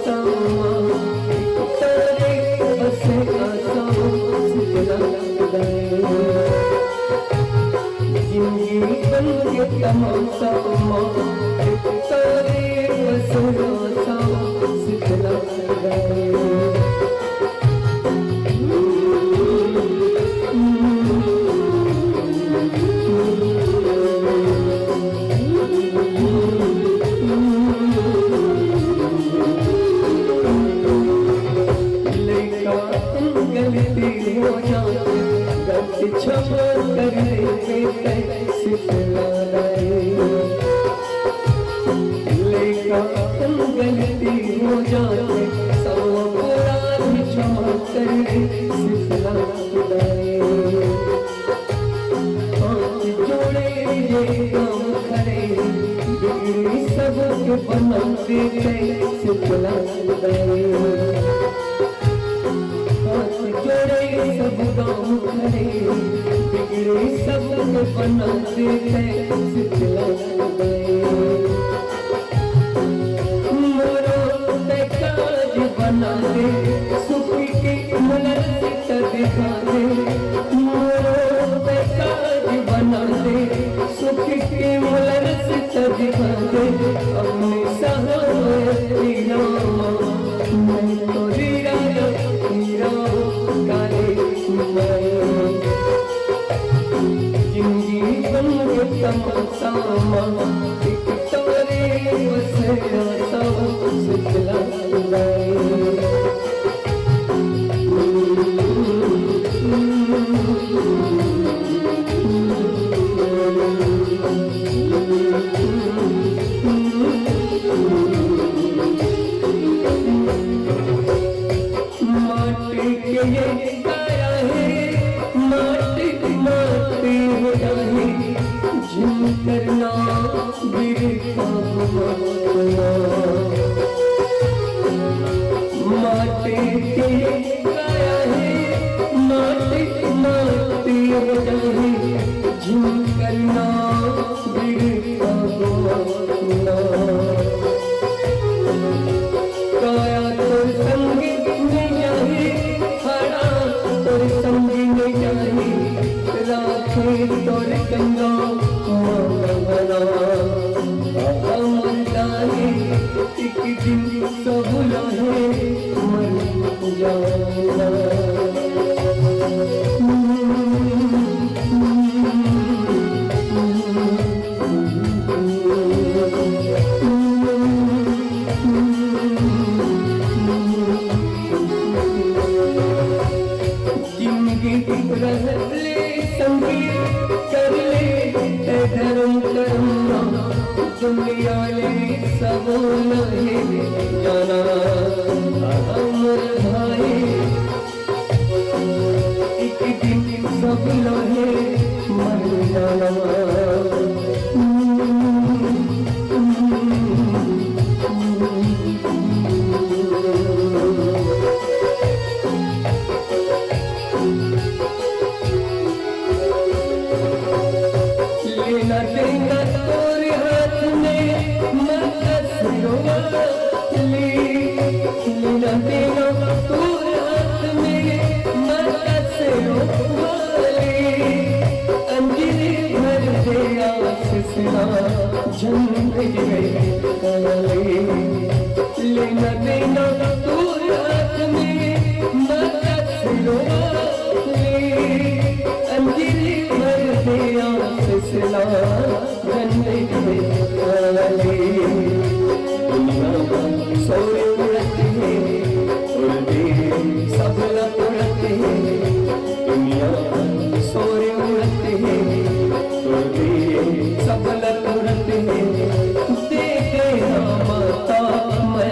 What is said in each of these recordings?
सामा तारे बसे आसा शीतला गए जिंदगी बन के तमाशा तारे बसे आसा शीतला गए गलती हो जाए सब अपराध क्षमा करे शीतला खुदाए हाथ जोड़े ये काम करे बिगड़ी सब के बना देते शीतला खुदाए हाथ जोड़े सब काम करे बिगड़ी सब के बना देते शीतला खुदाए बना दे सुखी की मुलाकात दिखा दे मोरो बेताज बना दे सुखी की मुलाकात दिखा दे अपने सहारे रामा मैं तो हीरा काले जिंदगी बन के तमाशा एक तारे बसे आसा शीतला माटी के ये गाया है माटी माटी हो जाए जिन करना बिरखा माटी के गाया है माटी माटी हो जाए जिन करना बिरखा काया तो संगी में जाए खड़ा तो संगी में जाए राखे तोर गंगा बना जाए एक दिन सब लहे मर जाना धर्म करना दुनिया ने सब नहीं जाना अमर भाई एक दिन सब नहीं मर जाना लेना देना तोरे हाथ में मत रोवाली लेना देना तोरे हाथ में मत रोवाली अंजलि भर दे आशीषना झंडे काले लेना देना तोरे हाथ में मत रोवाली अंजलि भर दे आशीषना झंडे काले दुनिया सोए उड़ती है उड़ते सबला उड़ते हैं दुनिया सोए उड़ते हैं उड़ते सबला उड़ते हैं देखे ना माता मैं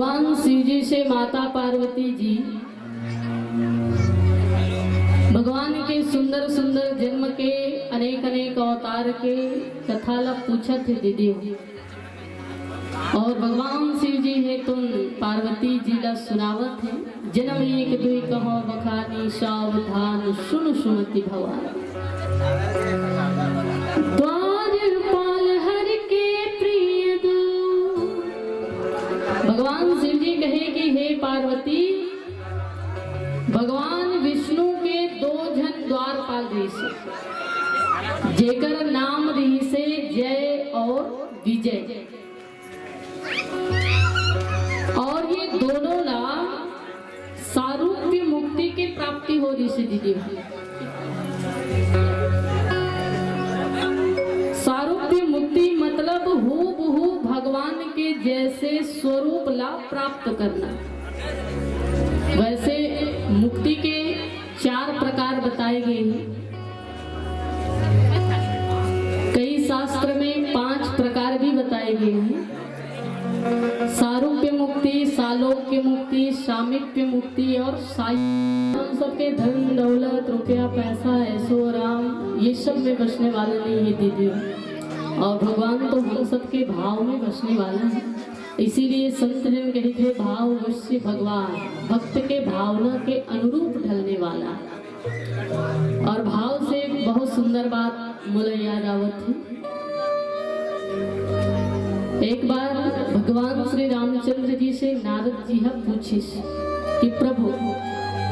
भगवान शिव जी से माता पार्वती जी भगवान के सुंदर सुंदर जन्म के अनेक अनेक अवतार के कथा ला पूछत थे दीदी। और भगवान शिव जी है तुम पार्वती जी ला सुनावत है। जन्म एक दुई कहो बखानी सावधान सुन सुमति भवान। द्वारपाल हर के प्रिय दो। भगवान शिव जी कहे कि हे पार्वती, भगवान विष्णु के दो जन द्वारपाल रही से, जेकर नाम रही से जय और विजय। और ये दोनों ला सारूप्य मुक्ति की प्राप्ति हो रही से दीदी। सारूप्य मुक्ति मतलब हूबहू भगवान के जैसे स्वरूप ला प्राप्त करना। वैसे मुक्ति के 4 प्रकार बताए गए हैं। कई शास्त्र में 5 प्रकार भी बताए गए हैं। सारूप्य मुक्ति, सालोक्य मुक्ति, सामीप्य मुक्ति और हम सबके धन दौलत रुपया पैसा ऐशो आराम ये सब में बसने वाला नहीं है दीदी। और भगवान तो हम सबके भाव में बसने वाला है। इसीलिए संत जन कहे थे भाव वश्य भगवान, भक्त के भावना के अनुरूप ढलने वाला। और भाव से बहुत सुंदर बात मुझे याद आवत थी। एक बार भगवान श्री रामचंद्र जी से नारद जी पूछे कि प्रभु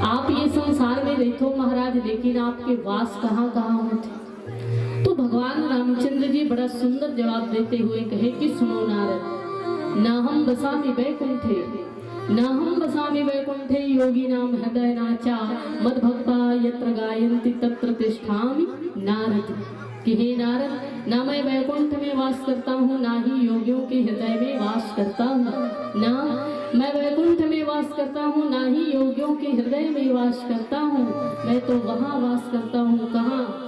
आप ये संसार में रहते महाराज, लेकिन आपके वास कहाँ कहाँ होते। तो भगवान रामचंद्र जी बड़ा सुंदर जवाब देते हुए कहे कि सुनो नारद, न हम बसामि वैकुंठे, न हम बसामि वैकुंठे योगी नाम हृदय नाचा मद्भक्ता यत्र गायन्ति तत्र तिष्ठामि नारद। कि हे नारद, ना मैं वैकुंठ में वास करता हूँ, ना ही योगियों के हृदय में वास करता हूँ। ना मैं वैकुंठ में वास करता हूँ, ना ही योगियों के हृदय में वास करता हूँ। मैं तो वहाँ वास करता हूँ, कहाँ?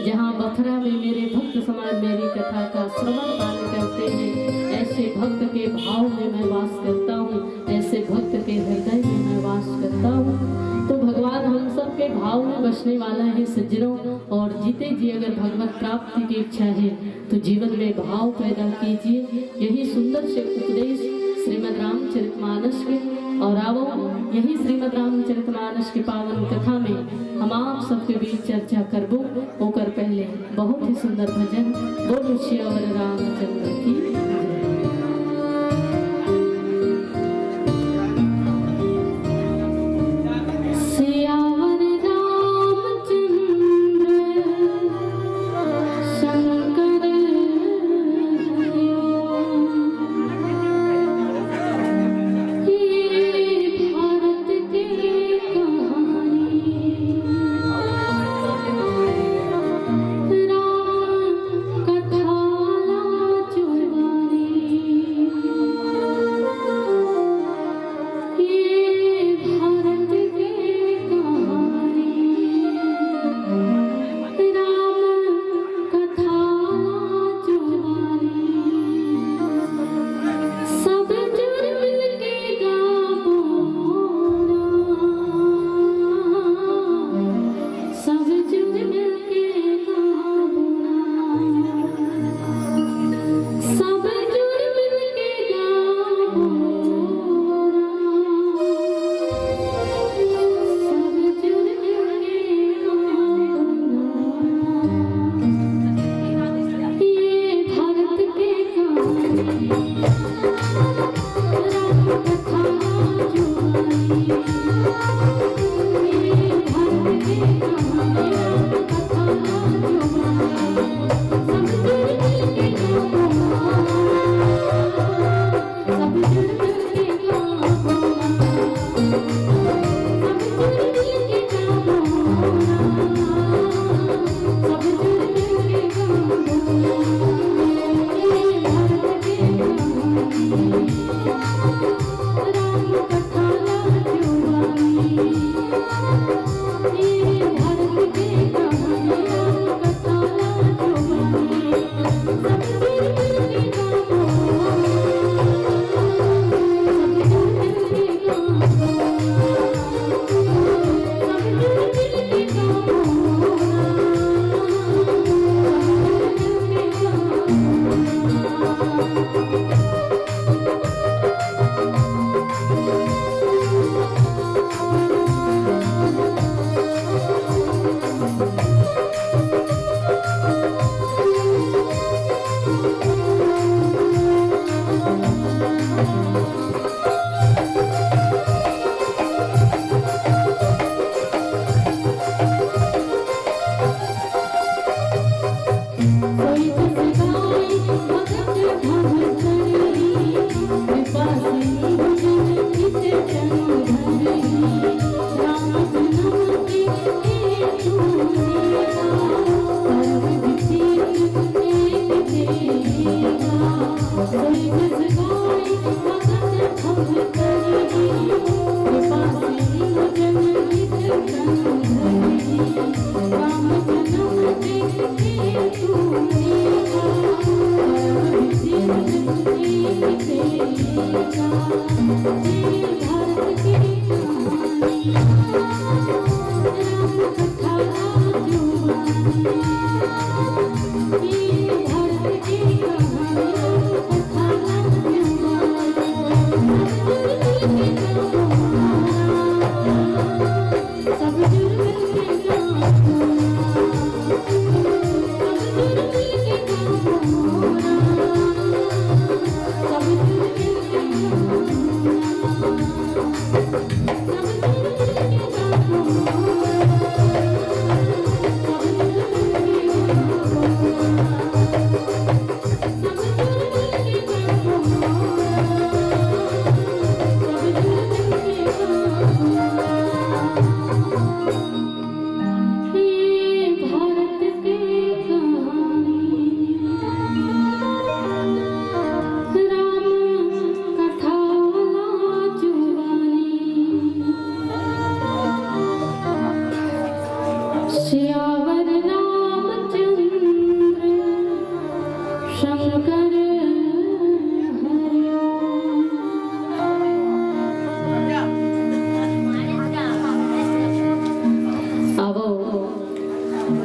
जहाँ मथुरा में मेरे भक्त समाज मेरी कथा का श्रवण पालन करते हैं। ऐसे भक्त के भाव में मैं वास करता हूँ, ऐसे भक्त के हृदय में मैं वास करता हूँ। तो भगवान हम सब के भाव में बसने वाला है सज्जनों। और जीते जी अगर भगवत प्राप्ति की इच्छा है तो जीवन में भाव पैदा कीजिए। यही सुंदर से उपदेश श्रीमद् रामचरितमानस के। और आओ यही श्रीमद् रामचरितमानस की पावन कथा में हम आप सबके बीच चर्चा करबो। होकर पहले बहुत ही सुंदर भजन बोलो श्यावर रामचंद्र की। कथा ला चुबानी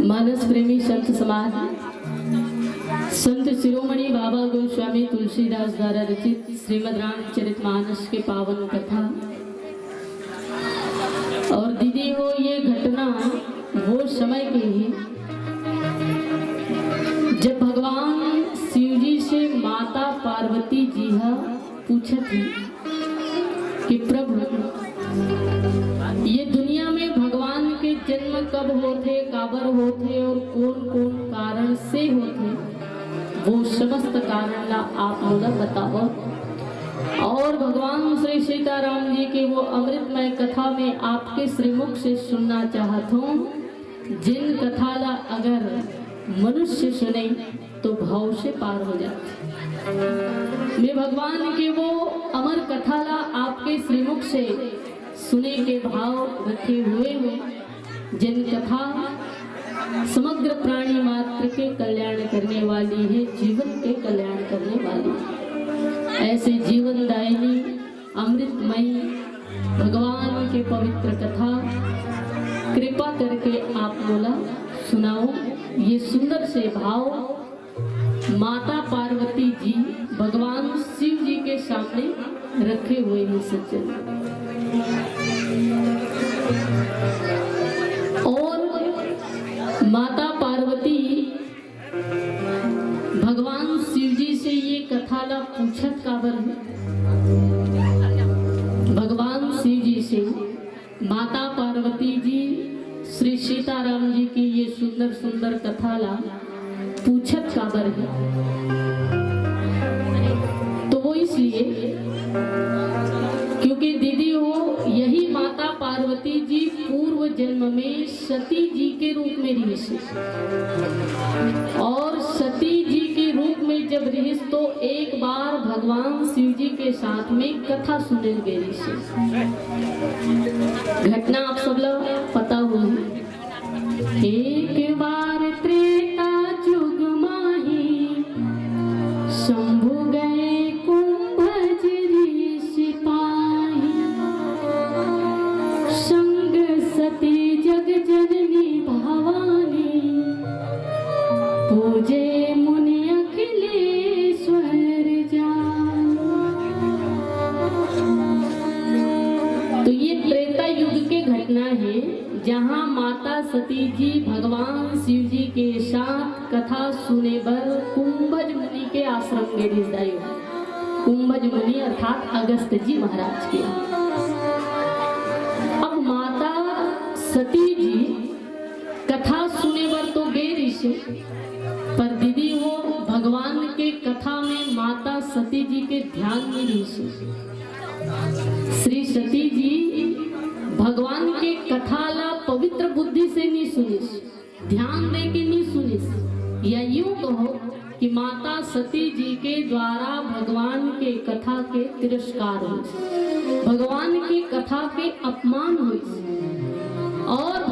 मानस प्रेमी संत समाज संत शिरोमणि बाबा गोस्वामी तुलसीदास द्वारा रचित श्रीमद् रामचरितमानस के पावन कथा। और दीदी हो ये घटना वो समय की है जब भगवान शिव जी से माता पार्वती जी पूछा थी कि प्रभु ये दुनिया में भगवान के जन्म कब होते, काबर होते और कौन कौन कारण से होते, वो समस्त कारण ला आप लोग बताओ। और भगवान श्री सीताराम जी के वो अमृतमय कथा में आपके श्रीमुख से सुनना चाहता हूँ, जिन कथा ला अगर मनुष्य सुने तो भाव से पार हो जाते। मैं भगवान के वो अमर कथा ला आपके श्रीमुख से सुने के भाव रखे हुए हैं, जिन कथा समग्र प्राणी मात्र के कल्याण करने वाली है, जीवन के कल्याण करने वाली है। ऐसे जीवन दायिनी अमृतमयी भगवान के पवित्र कथा कृपा करके आप बोला सुनाओ। ये सुंदर से भाव माता पार्वती जी भगवान शिव जी के सामने रखे हुए हैं सज्जन। और माता पार्वती भगवान शिव जी से ये कथा ला पूछत काबर है। भगवान शिव जी से माता पार्वती जी श्री सीताराम जी की ये सुंदर सुंदर कथा ला पूछत काबर है, तो वो इसलिए क्योंकि दीदी हो यही माता पार्वती जी पूर्व जन्म में सती जी के रूप में रही, और सती जी के रूप में जब रही तो एक बार भगवान शिव जी के साथ में कथा सुने गई। घटना आप सब लोग पता होगी। एक बार त्रेता युग माही शंभु गए कुंभज ऋषि पाही, संग सती जग जननी भवानी, पूजे मुनि अखिलेश्वर जान। तो ये त्रेता युग के घटना है जहाँ माता सती जी भगवान शिव जी के साथ कथा सुने पर कुंभज मुनि के आश्रम में रिसाई। कुंभज मुनि अर्थात अगस्त जी महाराज के। अब माता सती जी कथा सुने पर तो गए ऋषि, पर दीदी वो भगवान के कथा में माता सती जी के ध्यान में ऋषि। श्री सती जी भगवान के कथा ला पवित्र बुद्धि से नहीं सुनिस, ध्यान दे के नहीं सुनिस, या यूं कहो कि माता सती जी के द्वारा भगवान के कथा के तिरस्कार हुई, भगवान की कथा के अपमान हुई। और